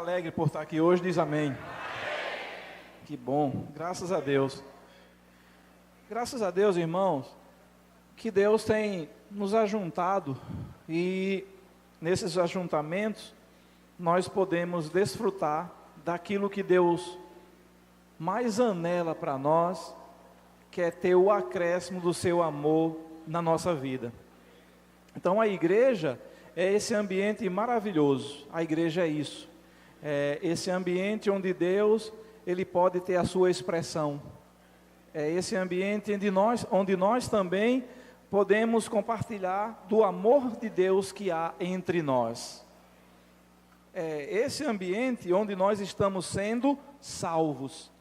alegre por estar aqui hoje, diz amém. Que bom, graças a Deus. Graças a Deus, irmãos, que Deus tem nos ajuntado e nesses ajuntamentos nós podemos desfrutar daquilo que Deus mais anela para nós, que é ter o acréscimo do seu amor na nossa vida. Então a igreja é esse ambiente maravilhoso, a igreja é isso, é esse ambiente onde Deus, Ele pode ter a sua expressão, é esse ambiente onde nós também podemos compartilhar do amor de Deus que há entre nós, é esse ambiente onde nós estamos sendo salvos.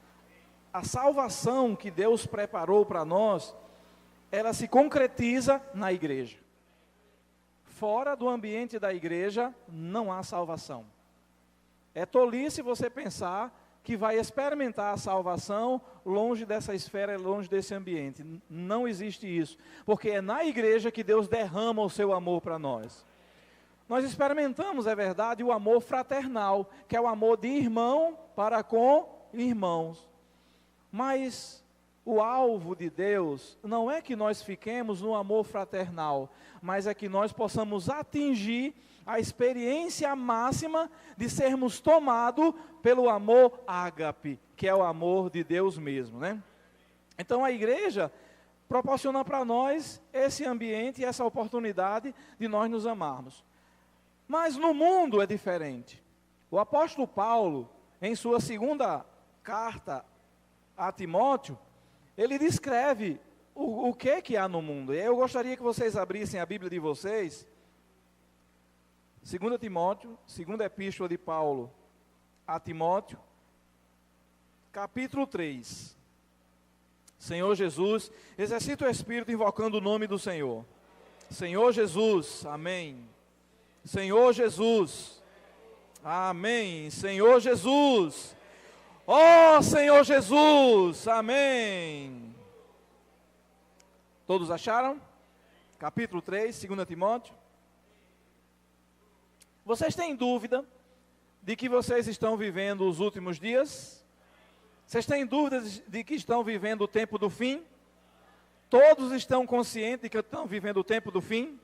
A salvação que Deus preparou para nós, ela se concretiza na igreja. Fora do ambiente da igreja, não há salvação. É tolice você pensar que vai experimentar a salvação longe dessa esfera, longe desse ambiente. Não existe isso, porque é na igreja que Deus derrama o seu amor para nós. Nós experimentamos, é verdade, o amor fraternal, que é o amor de irmão para com irmãos. Mas o alvo de Deus não é que nós fiquemos no amor fraternal, mas é que nós possamos atingir a experiência máxima de sermos tomados pelo amor ágape, que é o amor de Deus mesmo, né? Então a igreja proporciona para nós esse ambiente e essa oportunidade de nós nos amarmos. Mas no mundo é diferente. O apóstolo Paulo, em sua segunda carta a Timóteo, ele descreve o que há no mundo. E eu gostaria que vocês abrissem a Bíblia de vocês, 2 Timóteo, segunda epístola de Paulo a Timóteo, capítulo 3. Senhor Jesus, exercita o Espírito invocando o nome do Senhor. Senhor Jesus, amém. Senhor Jesus, amém. Senhor Jesus, ó Senhor Jesus, amém. Todos acharam? Capítulo 3, 2 Timóteo. Vocês têm dúvida de que vocês estão vivendo os últimos dias? Vocês têm dúvidas de que estão vivendo o tempo do fim? Todos estão conscientes de que estão vivendo o tempo do fim?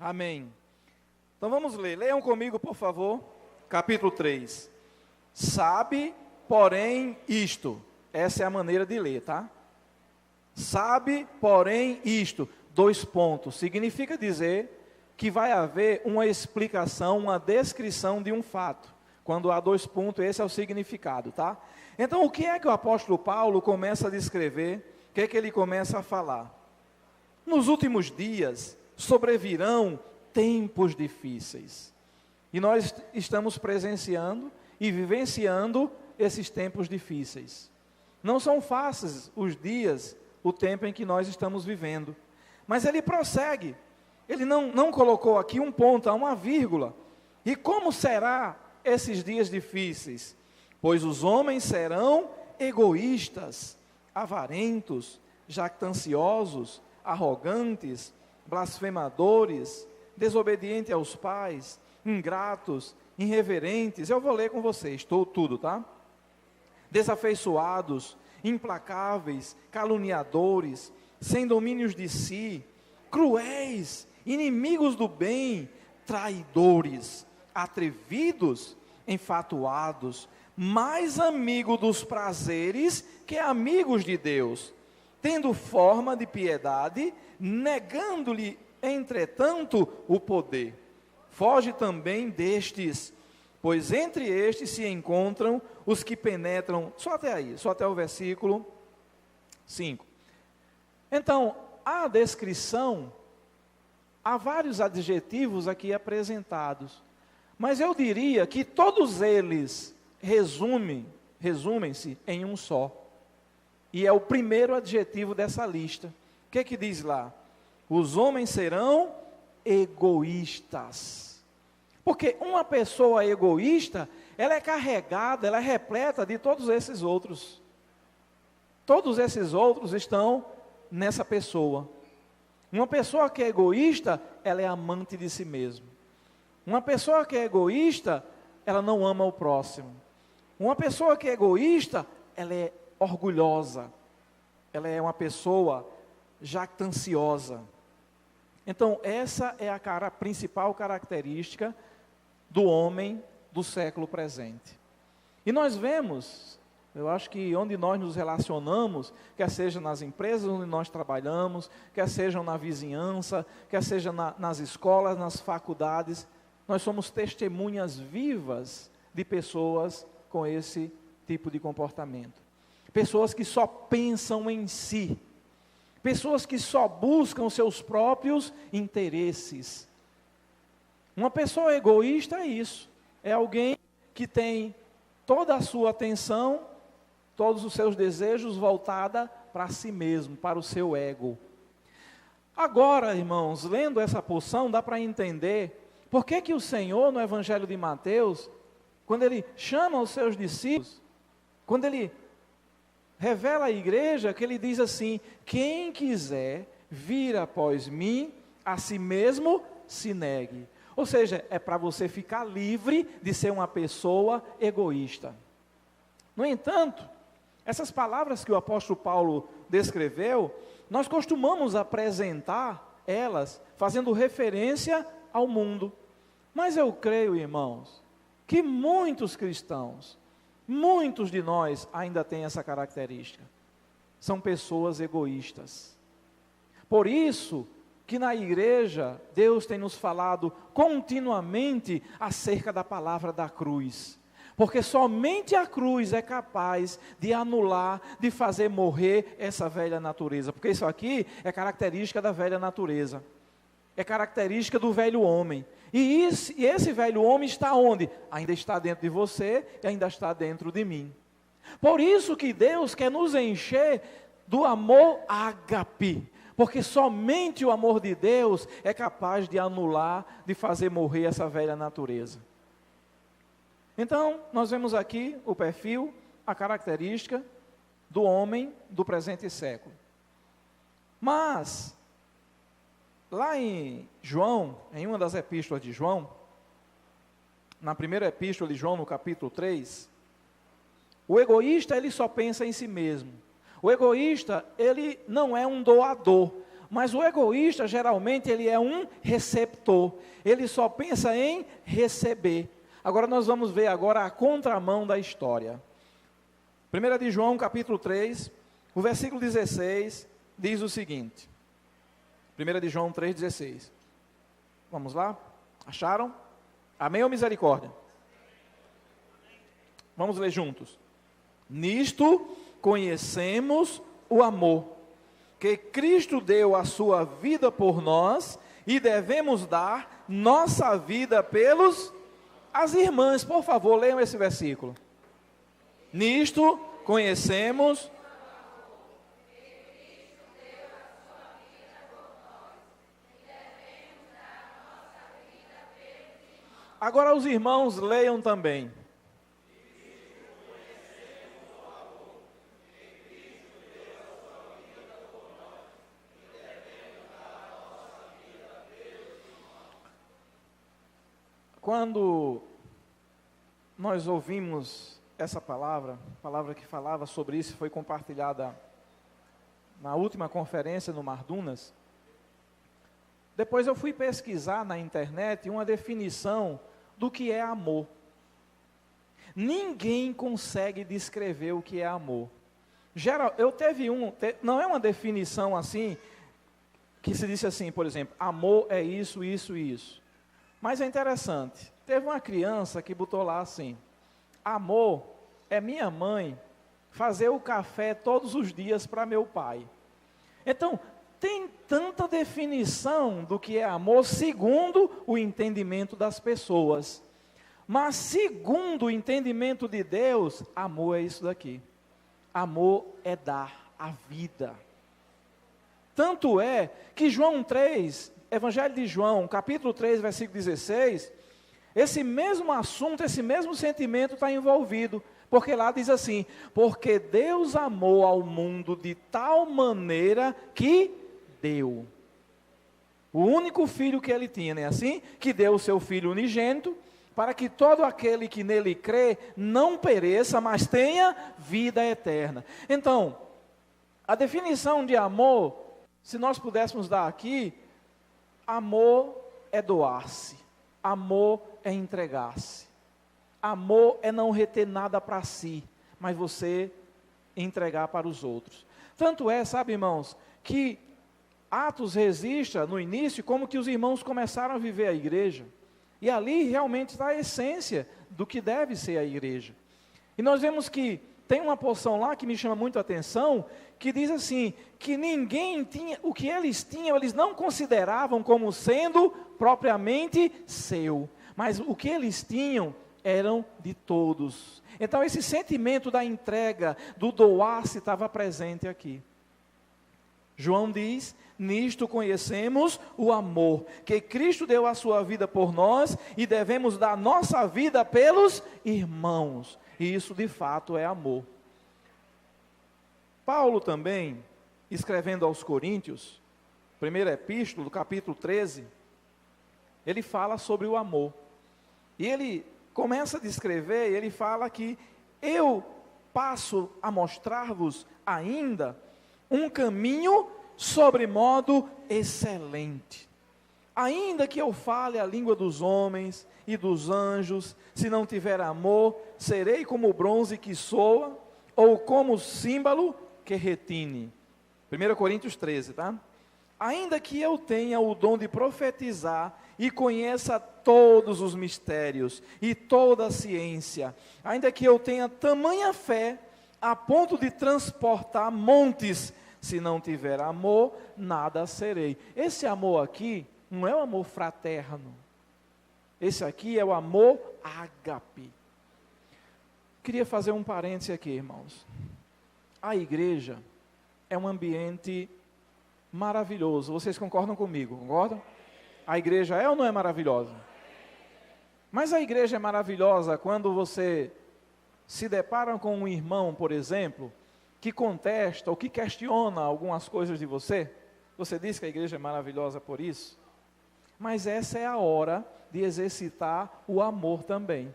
Amém. Então vamos ler. Leiam comigo, por favor. Capítulo 3. Sabe, porém, isto. Essa é a maneira de ler, tá? Sabe, porém, isto. 2 pontos. Significa dizer que vai haver uma explicação, uma descrição de um fato. Quando há 2 pontos, esse é o significado, tá? Então, o que é que o apóstolo Paulo começa a descrever? O que é que ele começa a falar? Nos últimos dias, sobrevirão tempos difíceis. E nós estamos presenciando e vivenciando esses tempos difíceis. Não são fáceis os dias, o tempo em que nós estamos vivendo. Mas ele prossegue. Ele não colocou aqui um ponto, uma vírgula. E como será esses dias difíceis? Pois os homens serão egoístas, avarentos, jactanciosos, arrogantes, blasfemadores, desobedientes aos pais, ingratos, irreverentes. Eu vou ler com vocês, tudo, tá? Desafeiçoados, implacáveis, caluniadores, sem domínios de si, cruéis, inimigos do bem, traidores, atrevidos, enfatuados, mais amigos dos prazeres que amigos de Deus, tendo forma de piedade, negando-lhe, entretanto, o poder. Foge também destes, pois entre estes se encontram os que penetram, só até aí, só até o versículo 5. Então, a descrição, há vários adjetivos aqui apresentados, mas eu diria que todos eles resumem-se em um só, e é o primeiro adjetivo dessa lista. O que diz lá? Os homens serão egoístas, porque uma pessoa egoísta, ela é carregada, ela é repleta de todos esses outros estão nessa pessoa. Uma pessoa que é egoísta, ela é amante de si mesma. Uma pessoa que é egoísta, ela não ama o próximo. Uma pessoa que é egoísta, ela é orgulhosa. Ela é uma pessoa jactanciosa. Então, essa é a principal característica do homem do século presente. E nós vemos, eu acho que onde nós nos relacionamos, quer seja nas empresas onde nós trabalhamos, quer seja na vizinhança, quer seja nas escolas, nas faculdades, nós somos testemunhas vivas de pessoas com esse tipo de comportamento. Pessoas que só pensam em si. Pessoas que só buscam seus próprios interesses. Uma pessoa egoísta é isso. É alguém que tem toda a sua atenção, todos os seus desejos voltada para si mesmo, para o seu ego. Agora, irmãos, lendo essa porção, dá para entender por que o Senhor, no Evangelho de Mateus, quando Ele chama os seus discípulos, quando Ele revela à igreja, que Ele diz assim: quem quiser vir após mim, a si mesmo se negue. Ou seja, é para você ficar livre de ser uma pessoa egoísta. No entanto, essas palavras que o apóstolo Paulo descreveu, nós costumamos apresentar elas fazendo referência ao mundo. Mas eu creio, irmãos, que muitos cristãos, muitos de nós ainda têm essa característica. São pessoas egoístas. Por isso que na igreja, Deus tem nos falado continuamente acerca da palavra da cruz. Porque somente a cruz é capaz de anular, de fazer morrer essa velha natureza. Porque isso aqui é característica da velha natureza. É característica do velho homem. E esse velho homem está onde? Ainda está dentro de você e ainda está dentro de mim. Por isso que Deus quer nos encher do amor ágape. Porque somente o amor de Deus é capaz de anular, de fazer morrer essa velha natureza. Então, nós vemos aqui o perfil, a característica do homem do presente século. Mas, lá em João, em uma das epístolas de João, na primeira epístola de João, no capítulo 3, o egoísta, ele só pensa em si mesmo. O egoísta, ele não é um doador, mas o egoísta, geralmente, ele é um receptor. Ele só pensa em receber. Agora nós vamos ver agora a contramão da história. 1 de João, capítulo 3, o versículo 16, diz o seguinte. 1 de João 3,16. Vamos lá? Acharam? Amém ou misericórdia? Vamos ler juntos. Nisto conhecemos o amor, que Cristo deu a sua vida por nós, e devemos dar nossa vida pelos... As irmãs, por favor, leiam esse versículo. Nisto conhecemos... Agora os irmãos leiam também. Quando nós ouvimos essa palavra, a palavra que falava sobre isso foi compartilhada na última conferência no Mardunas. Depois eu fui pesquisar na internet uma definição do que é amor. Ninguém consegue descrever o que é amor. Não é uma definição assim, que se disse assim, por exemplo, amor é isso, isso e isso. Mas é interessante, teve uma criança que botou lá assim, amor é minha mãe fazer o café todos os dias para meu pai. Então, tem tanta definição do que é amor, segundo o entendimento das pessoas. Mas segundo o entendimento de Deus, amor é isso daqui. Amor é dar a vida. Tanto é que João 3... Evangelho de João, capítulo 3, versículo 16, esse mesmo assunto, esse mesmo sentimento está envolvido, porque lá diz assim, porque Deus amou ao mundo de tal maneira que deu. O único filho que ele tinha, não é assim? Que deu o seu filho unigênito, para que todo aquele que nele crê não pereça, mas tenha vida eterna. Então, a definição de amor, se nós pudéssemos dar aqui, amor é doar-se, amor é entregar-se, amor é não reter nada para si, mas você entregar para os outros. Tanto é, sabe, irmãos, que Atos registra no início como que os irmãos começaram a viver a igreja. E ali realmente está a essência do que deve ser a igreja. E nós vemos que tem uma porção lá que me chama muito a atenção, que diz assim, que ninguém tinha, o que eles tinham, eles não consideravam como sendo propriamente seu. Mas o que eles tinham eram de todos. Então esse sentimento da entrega, do doar-se estava presente aqui. João diz, nisto conhecemos o amor, que Cristo deu a sua vida por nós e devemos dar nossa vida pelos irmãos. E isso de fato é amor. Paulo também, escrevendo aos Coríntios, primeira epístola, do capítulo 13, ele fala sobre o amor. E ele começa a descrever, e ele fala que eu passo a mostrar-vos ainda um caminho sobremodo excelente. Ainda que eu fale a língua dos homens e dos anjos, se não tiver amor, serei como o bronze que soa, ou como o símbolo que retine. 1 Coríntios 13, tá? Ainda que eu tenha o dom de profetizar e conheça todos os mistérios e toda a ciência, ainda que eu tenha tamanha fé a ponto de transportar montes, se não tiver amor, nada serei. Esse amor aqui não é o amor fraterno. Esse aqui é o amor ágape. Queria fazer um parêntese aqui, irmãos. A igreja é um ambiente maravilhoso. Vocês concordam comigo? Concordam? A igreja é ou não é maravilhosa? Mas a igreja é maravilhosa quando você se depara com um irmão, por exemplo, que contesta ou que questiona algumas coisas de você. Você diz que a igreja é maravilhosa por isso? Mas essa é a hora de exercitar o amor também.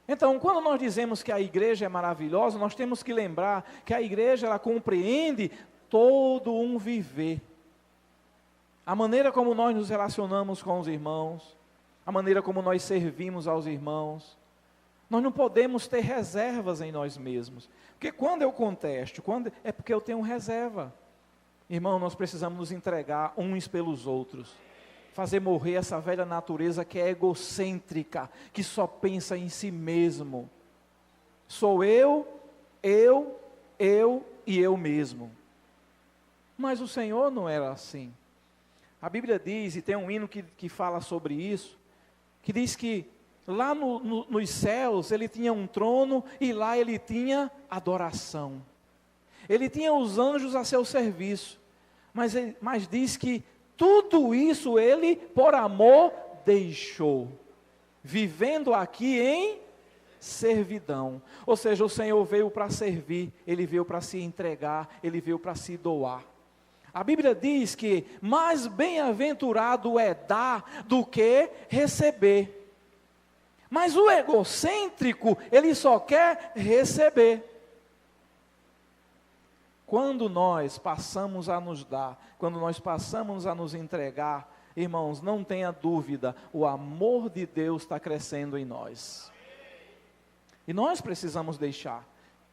Então, quando nós dizemos que a igreja é maravilhosa, nós temos que lembrar que a igreja, ela compreende todo um viver. A maneira como nós nos relacionamos com os irmãos, a maneira como nós servimos aos irmãos. Nós não podemos ter reservas em nós mesmos. Porque quando eu contesto, é porque eu tenho reserva. Irmão, nós precisamos nos entregar uns pelos outros. Fazer morrer essa velha natureza que é egocêntrica, que só pensa em si mesmo. Sou eu e eu mesmo. Mas o Senhor não era assim. A Bíblia diz, e tem um hino que fala sobre isso, que diz que lá nos céus ele tinha um trono e lá ele tinha adoração. Ele tinha os anjos a seu serviço. Mas diz que tudo isso ele, por amor, deixou. Vivendo aqui em servidão. Ou seja, o Senhor veio para servir, Ele veio para se entregar, Ele veio para se doar. A Bíblia diz que mais bem-aventurado é dar do que receber. Mas o egocêntrico, ele só quer receber. Quando nós passamos a nos dar, quando nós passamos a nos entregar, irmãos, não tenha dúvida, o amor de Deus está crescendo em nós. E nós precisamos deixar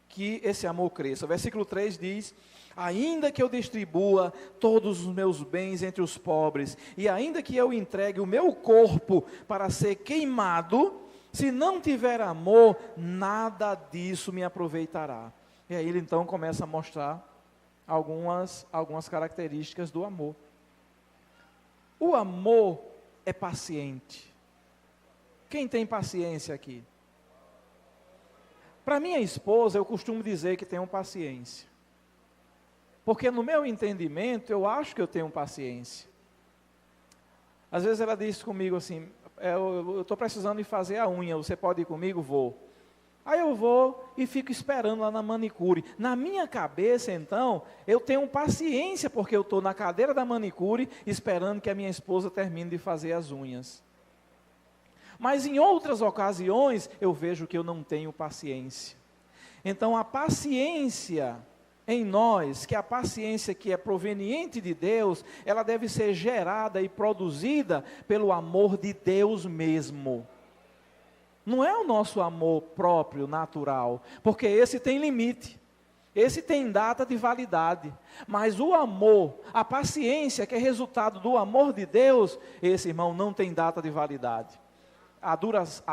que esse amor cresça. O versículo 3 diz, ainda que eu distribua todos os meus bens entre os pobres, e ainda que eu entregue o meu corpo para ser queimado, se não tiver amor, nada disso me aproveitará. E aí ele então começa a mostrar algumas características do amor. O amor é paciente. Quem tem paciência aqui? Para minha esposa, eu costumo dizer que tenho paciência. Porque no meu entendimento, eu acho que eu tenho paciência. Às vezes ela diz comigo assim, eu estou precisando de fazer a unha, você pode ir comigo? Vou. Aí eu vou e fico esperando lá na manicure. Na minha cabeça, então, eu tenho paciência, porque eu estou na cadeira da manicure, esperando que a minha esposa termine de fazer as unhas. Mas em outras ocasiões, eu vejo que eu não tenho paciência. Então a paciência em nós, que a paciência que é proveniente de Deus, ela deve ser gerada e produzida pelo amor de Deus mesmo. Não é o nosso amor próprio, natural, porque esse tem limite, esse tem data de validade. Mas o amor, a paciência que é resultado do amor de Deus, esse, irmão, não tem data de validade. A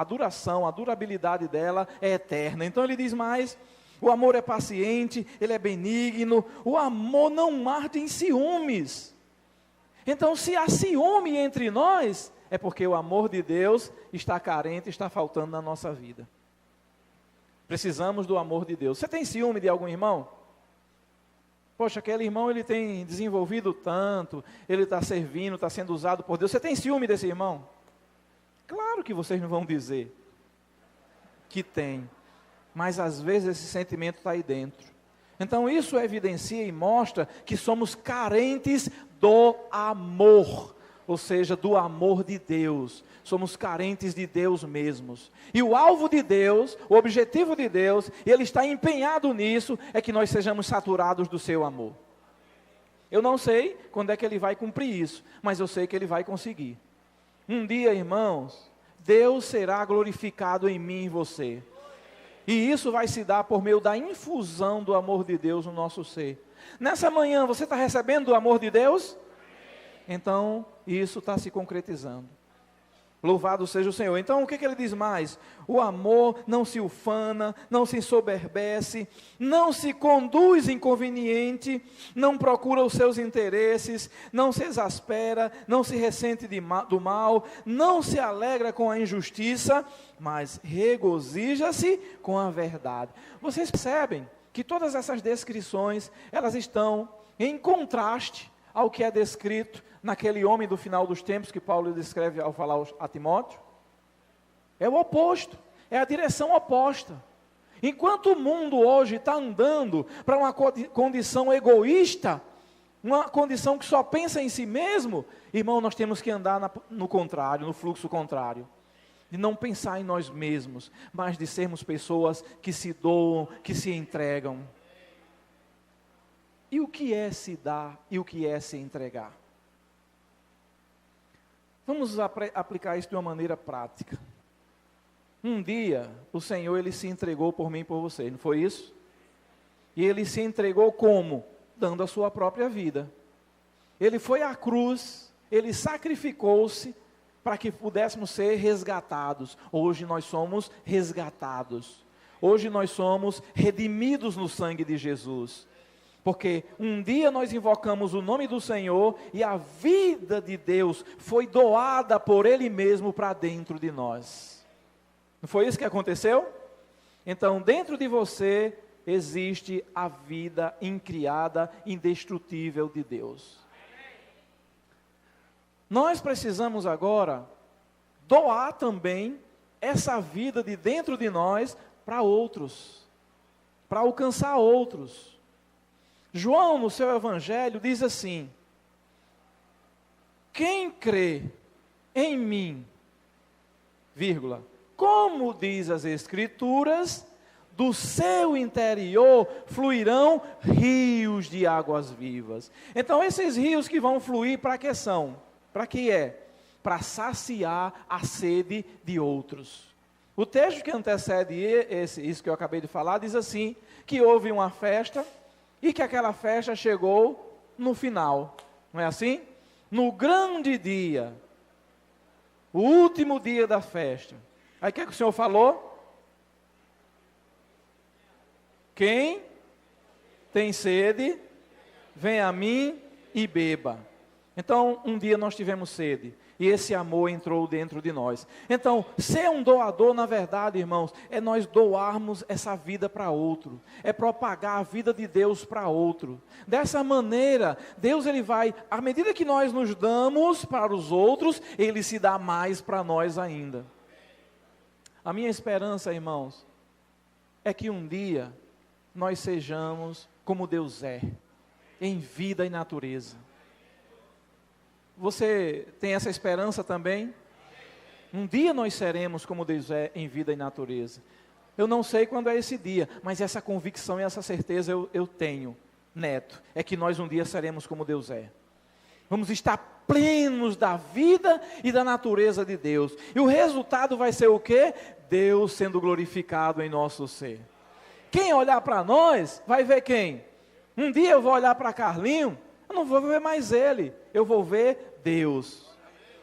duração, a durabilidade dela é eterna. Então ele diz mais: o amor é paciente, ele é benigno, o amor não arde em ciúmes. Então, se há ciúme entre nós, é porque o amor de Deus está carente, está faltando na nossa vida. Precisamos do amor de Deus. Você tem ciúme de algum irmão? Poxa, aquele irmão ele tem desenvolvido tanto, ele está servindo, está sendo usado por Deus. Você tem ciúme desse irmão? Claro que vocês não vão dizer que tem. Mas às vezes esse sentimento está aí dentro. Então isso evidencia e mostra que somos carentes do amor, ou seja, do amor de Deus. Somos carentes de Deus mesmos. E o alvo de Deus, o objetivo de Deus, e Ele está empenhado nisso, é que nós sejamos saturados do seu amor. Eu não sei quando é que Ele vai cumprir isso, mas eu sei que Ele vai conseguir. Um dia, irmãos, Deus será glorificado em mim e em você. E isso vai se dar por meio da infusão do amor de Deus no nosso ser. Nessa manhã, você está recebendo o amor de Deus? Então, isso está se concretizando. Louvado seja o Senhor. Então, o que ele diz mais? O amor não se ufana, não se ensoberbece, não se conduz inconveniente, não procura os seus interesses, não se exaspera, não se ressente do mal, não se alegra com a injustiça, mas regozija-se com a verdade. Vocês percebem que todas essas descrições, elas estão em contraste ao que é descrito naquele homem do final dos tempos que Paulo descreve ao falar a Timóteo? É o oposto, é a direção oposta. Enquanto o mundo hoje está andando para uma condição egoísta, uma condição que só pensa em si mesmo, irmão, nós temos que andar no contrário, no fluxo contrário. De não pensar em nós mesmos, mas de sermos pessoas que se doam, que se entregam. E o que é se dar e o que é se entregar? Vamos aplicar isso de uma maneira prática. Um dia, o Senhor, Ele se entregou por mim e por você, não foi isso? E Ele se entregou como? Dando a sua própria vida. Ele foi à cruz, Ele sacrificou-se para que pudéssemos ser resgatados. Hoje nós somos resgatados. Hoje nós somos redimidos no sangue de Jesus. Porque um dia nós invocamos o nome do Senhor e a vida de Deus foi doada por Ele mesmo para dentro de nós. Não foi isso que aconteceu? Então, dentro de você existe a vida incriada, indestrutível de Deus. Nós precisamos agora doar também essa vida de dentro de nós para outros, para alcançar outros. João, no seu evangelho, diz assim: quem crê em mim, vírgula, como diz as Escrituras, do seu interior fluirão rios de águas vivas. Então esses rios que vão fluir, para que são? Para que é? Para saciar a sede de outros. O texto que antecede isso que eu acabei de falar, diz assim, que houve uma festa, e que aquela festa chegou no final, não é assim? No grande dia, o último dia da festa. Aí o que o Senhor falou? Quem tem sede, vem a mim e beba. Então, um dia nós tivemos sede, e esse amor entrou dentro de nós. Então, ser um doador, na verdade, irmãos, é nós doarmos essa vida para outro, é propagar a vida de Deus para outro. Dessa maneira, Deus ele vai, à medida que nós nos damos para os outros, Ele se dá mais para nós ainda. A minha esperança, irmãos, é que um dia nós sejamos como Deus é, em vida e natureza. Você tem essa esperança também? Um dia nós seremos como Deus é em vida e natureza. Eu não sei quando é esse dia, mas essa convicção e essa certeza eu tenho, Neto, é que nós um dia seremos como Deus é. Vamos estar plenos da vida e da natureza de Deus. E o resultado vai ser o quê? Deus sendo glorificado em nosso ser. Quem olhar para nós, vai ver quem? Um dia eu vou olhar para Carlinho, eu não vou ver mais ele, eu vou ver Deus.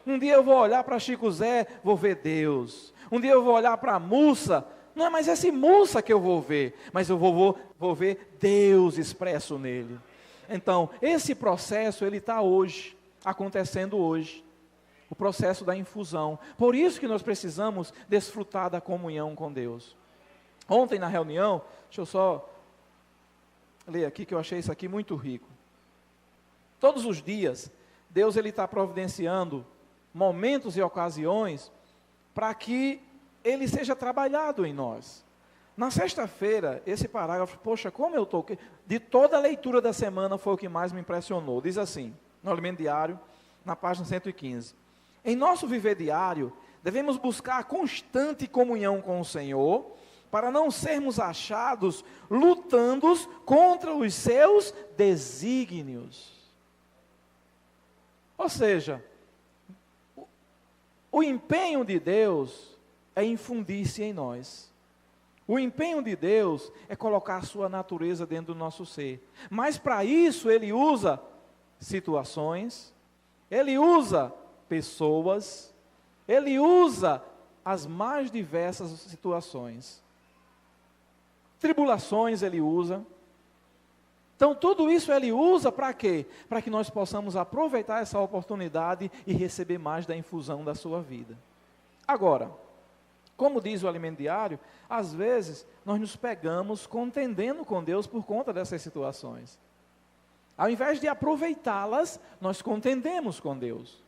Um dia eu vou olhar para Chico Zé, vou ver Deus. Um dia eu vou olhar para a Mussa, não é mais esse Mussa que eu vou ver, mas eu vou ver Deus expresso nele. Então, esse processo, ele está hoje, acontecendo hoje. O processo da infusão. Por isso que nós precisamos desfrutar da comunhão com Deus. Ontem na reunião, deixa eu só ler aqui, que eu achei isso aqui muito rico. Todos os dias, Deus está providenciando momentos e ocasiões para que Ele seja trabalhado em nós. Na sexta-feira, esse parágrafo, poxa, como eu estou... De toda a leitura da semana foi o que mais me impressionou. Diz assim, no Alimento Diário, na página 115. Em nosso viver diário, devemos buscar a constante comunhão com o Senhor, para não sermos achados lutando contra os seus desígnios. Ou seja, o empenho de Deus é infundir-se em nós. O empenho de Deus é colocar a sua natureza dentro do nosso ser. Mas para isso Ele usa situações, Ele usa pessoas, Ele usa as mais diversas situações. Tribulações Ele usa. Então tudo isso Ele usa para quê? Para que nós possamos aproveitar essa oportunidade e receber mais da infusão da sua vida. Agora, como diz o Alimento Diário, às vezes nós nos pegamos contendendo com Deus por conta dessas situações. Ao invés de aproveitá-las, nós contendemos com Deus.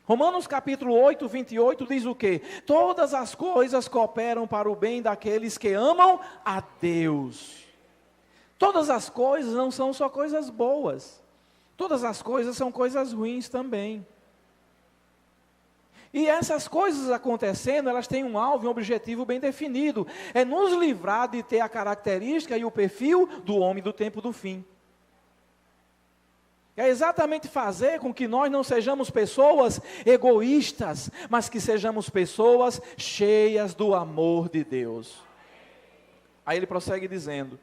Romanos capítulo 8, 28 diz o quê? Todas as coisas cooperam para o bem daqueles que amam a Deus. Todas as coisas não são só coisas boas. Todas as coisas são coisas ruins também. E essas coisas acontecendo, elas têm um alvo e um objetivo bem definido. É nos livrar de ter a característica e o perfil do homem do tempo do fim. É exatamente fazer com que nós não sejamos pessoas egoístas, mas que sejamos pessoas cheias do amor de Deus. Aí ele prossegue dizendo: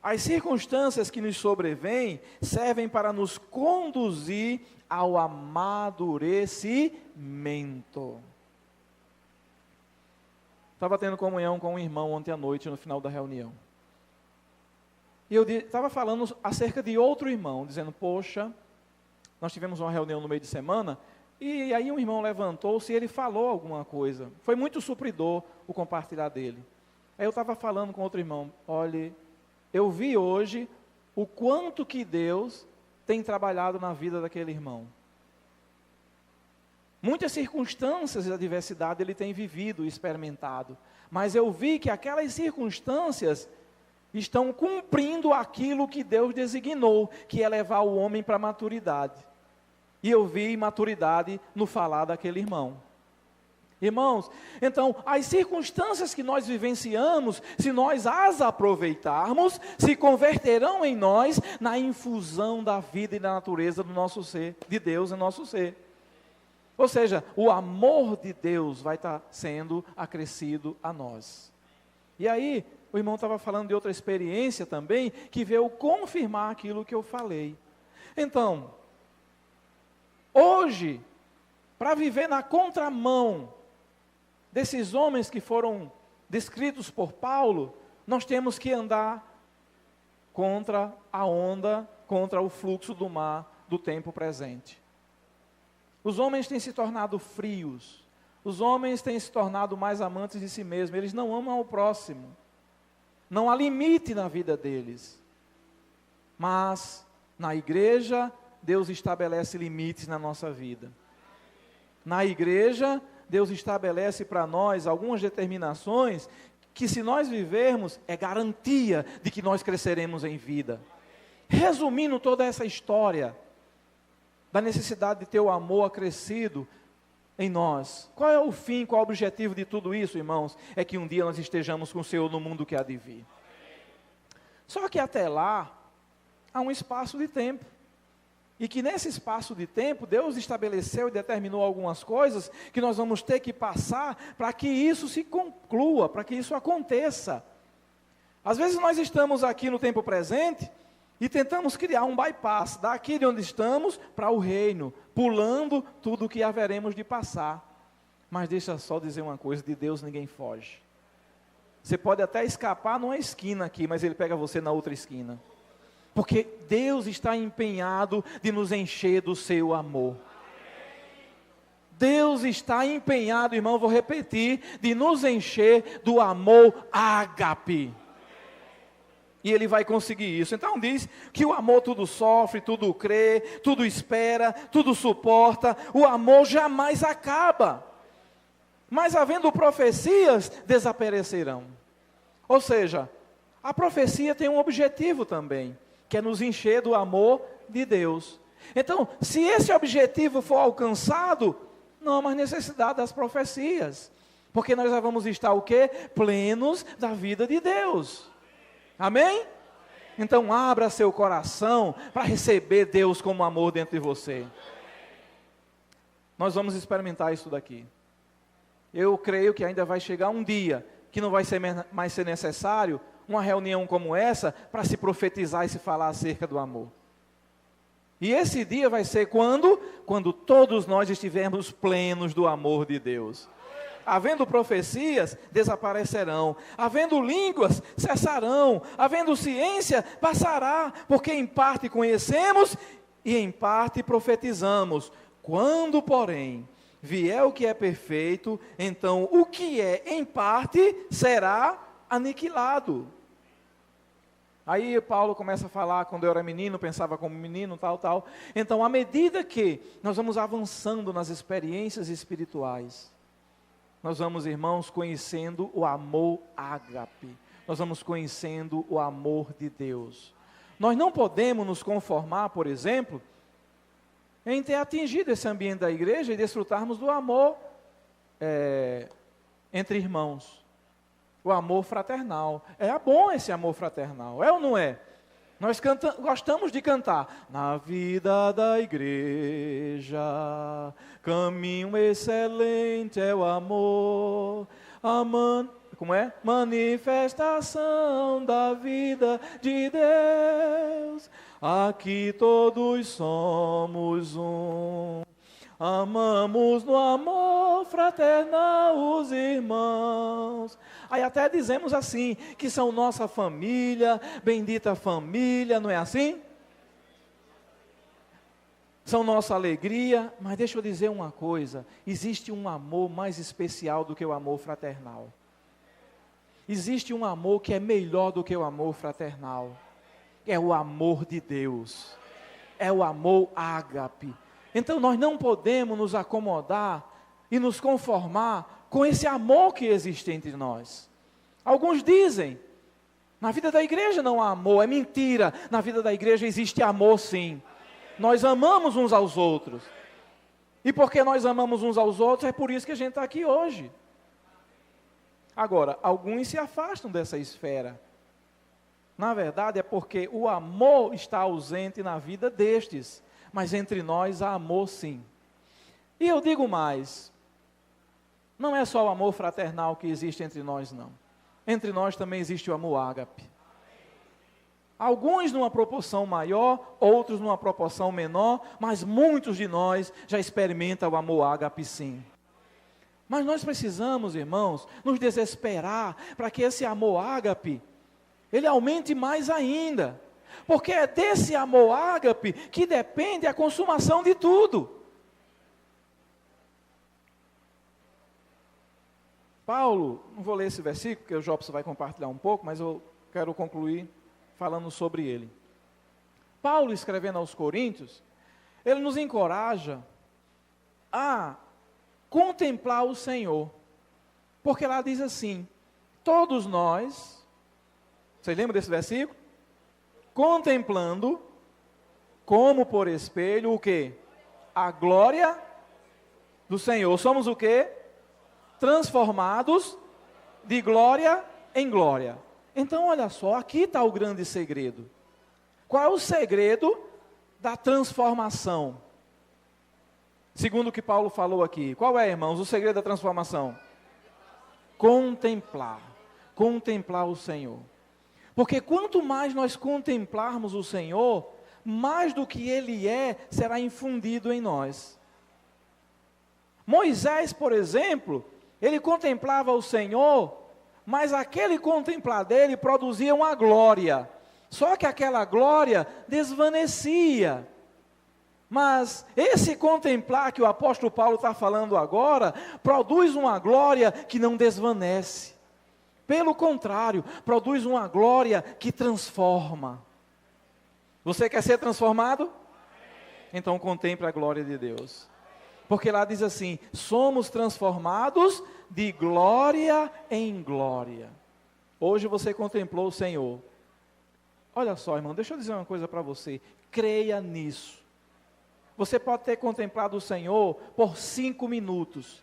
as circunstâncias que nos sobrevêm servem para nos conduzir ao amadurecimento. Estava tendo comunhão com um irmão ontem à noite, no final da reunião. E eu estava falando acerca de outro irmão, dizendo, poxa, nós tivemos uma reunião no meio de semana, e aí um irmão levantou-se e ele falou alguma coisa. Foi muito supridor o compartilhar dele. Aí eu estava falando com outro irmão, olha, eu vi hoje o quanto que Deus tem trabalhado na vida daquele irmão. Muitas circunstâncias e adversidade ele tem vivido e experimentado, mas eu vi que aquelas circunstâncias estão cumprindo aquilo que Deus designou, que é levar o homem para a maturidade. E eu vi maturidade no falar daquele irmão. Irmãos, então, as circunstâncias que nós vivenciamos, se nós as aproveitarmos, se converterão em nós na infusão da vida e da natureza do nosso ser, de Deus em nosso ser. Ou seja, o amor de Deus vai estar sendo acrescido a nós. E aí, o irmão estava falando de outra experiência também, que veio confirmar aquilo que eu falei. Então, hoje, para viver na contramão desses homens que foram descritos por Paulo, nós temos que andar contra a onda, contra o fluxo do mar do tempo presente. Os homens têm se tornado frios, os homens têm se tornado mais amantes de si mesmos, eles não amam ao próximo, não há limite na vida deles. Mas, na igreja, Deus estabelece limites na nossa vida. Na igreja, Deus estabelece para nós algumas determinações que, se nós vivermos, é garantia de que nós cresceremos em vida. Resumindo toda essa história da necessidade de ter o amor acrescido, em nós. Qual é o fim, qual é o objetivo de tudo isso, irmãos? É que um dia nós estejamos com o Senhor no mundo que há de vir. Só que até lá, há um espaço de tempo. E que nesse espaço de tempo, Deus estabeleceu e determinou algumas coisas que nós vamos ter que passar para que isso se conclua, para que isso aconteça. Às vezes nós estamos aqui no tempo presente e tentamos criar um bypass daqui de onde estamos para o reino, pulando tudo o que haveremos de passar. Mas deixa só dizer uma coisa, de Deus ninguém foge. Você pode até escapar numa esquina aqui, mas Ele pega você na outra esquina. Porque Deus está empenhado de nos encher do seu amor. Deus está empenhado, irmão, vou repetir, de nos encher do amor ágape. E Ele vai conseguir isso. Então diz que o amor tudo sofre, tudo crê, tudo espera, tudo suporta. O amor jamais acaba. Mas havendo profecias, desaparecerão. Ou seja, a profecia tem um objetivo também, que é nos encher do amor de Deus. Então, se esse objetivo for alcançado, não há mais necessidade das profecias. Porque nós já vamos estar o quê? Plenos da vida de Deus. Amém? Então, abra seu coração para receber Deus como amor dentro de você. Nós vamos experimentar isso daqui. Eu creio que ainda vai chegar um dia que não vai mais ser necessário uma reunião como essa para se profetizar e se falar acerca do amor. E esse dia vai ser quando? Quando todos nós estivermos plenos do amor de Deus. Havendo profecias, desaparecerão. Havendo línguas, cessarão. Havendo ciência, passará. Porque em parte conhecemos e em parte profetizamos. Quando, porém, vier o que é perfeito, então o que é em parte será aniquilado. Aí Paulo começa a falar, quando eu era menino, pensava como menino, tal. Então, à medida que nós vamos avançando nas experiências espirituais, nós vamos, irmãos, conhecendo o amor ágape. Nós vamos conhecendo o amor de Deus. Nós não podemos nos conformar, por exemplo, em ter atingido esse ambiente da igreja e desfrutarmos do amor entre irmãos. O amor fraternal. É bom esse amor fraternal, é ou não é? Nós gostamos de cantar. Na vida da igreja, caminho excelente é o amor. Como é? Manifestação da vida de Deus. Aqui todos somos um. Amamos no amor fraternal os irmãos. Aí até dizemos assim, que são nossa família, bendita família, não é assim? São nossa alegria, mas deixa eu dizer uma coisa, existe um amor mais especial do que o amor fraternal. Existe um amor que é melhor do que o amor fraternal. É o amor de Deus. É o amor ágape. Então nós não podemos nos acomodar e nos conformar com esse amor que existe entre nós. Alguns dizem, na vida da igreja não há amor, é mentira. Na vida da igreja existe amor sim. Nós amamos uns aos outros. E porque nós amamos uns aos outros, é por isso que a gente está aqui hoje. Agora, alguns se afastam dessa esfera. Na verdade é porque o amor está ausente na vida destes. Mas entre nós há amor sim. E eu digo mais, não é só o amor fraternal que existe entre nós não. Entre nós também existe o amor ágape. Alguns numa proporção maior, outros numa proporção menor, mas muitos de nós já experimentam o amor ágape sim. Mas nós precisamos, irmãos, nos desesperar para que esse amor ágape, ele aumente mais ainda. Porque é desse amor ágape que depende a consumação de tudo. Paulo, não vou ler esse versículo, porque o Jobson vai compartilhar um pouco, mas eu quero concluir falando sobre ele. Paulo, escrevendo aos Coríntios, ele nos encoraja a contemplar o Senhor. Porque lá diz assim, todos nós, vocês lembram desse versículo? Contemplando, como por espelho, o quê? A glória do Senhor. Somos o quê? Transformados de glória em glória. Então, olha só, aqui está o grande segredo. Qual é o segredo da transformação? Segundo o que Paulo falou aqui. Qual é, irmãos, o segredo da transformação? Contemplar. Contemplar o Senhor. Porque quanto mais nós contemplarmos o Senhor, mais do que Ele é, será infundido em nós. Moisés, por exemplo, ele contemplava o Senhor, mas aquele contemplar dele produzia uma glória. Só que aquela glória desvanecia. Mas esse contemplar que o apóstolo Paulo está falando agora, produz uma glória que não desvanece. Pelo contrário, produz uma glória que transforma. Você quer ser transformado? Então contemple a glória de Deus. Porque lá diz assim, somos transformados de glória em glória. Hoje você contemplou o Senhor. Olha só, irmão, deixa eu dizer uma coisa para você. Creia nisso. Você pode ter contemplado o Senhor por 5 minutos.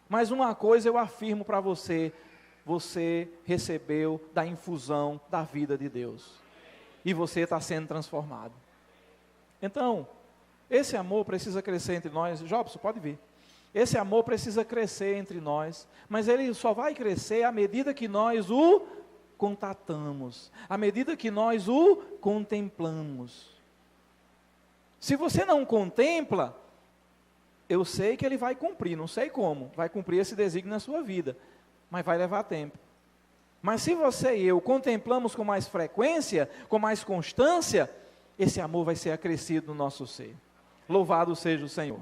Mas uma coisa eu afirmo para você. Você recebeu da infusão da vida de Deus. E você está sendo transformado. Então, esse amor precisa crescer entre nós. Jobson, pode vir. Esse amor precisa crescer entre nós. Mas ele só vai crescer à medida que nós o contatamos. À medida que nós o contemplamos. Se você não contempla, eu sei que ele vai cumprir, não sei como. Vai cumprir esse desígnio na sua vida. Mas vai levar tempo. Mas se você e eu contemplamos com mais frequência, com mais constância, esse amor vai ser acrescido no nosso ser. Louvado seja o Senhor.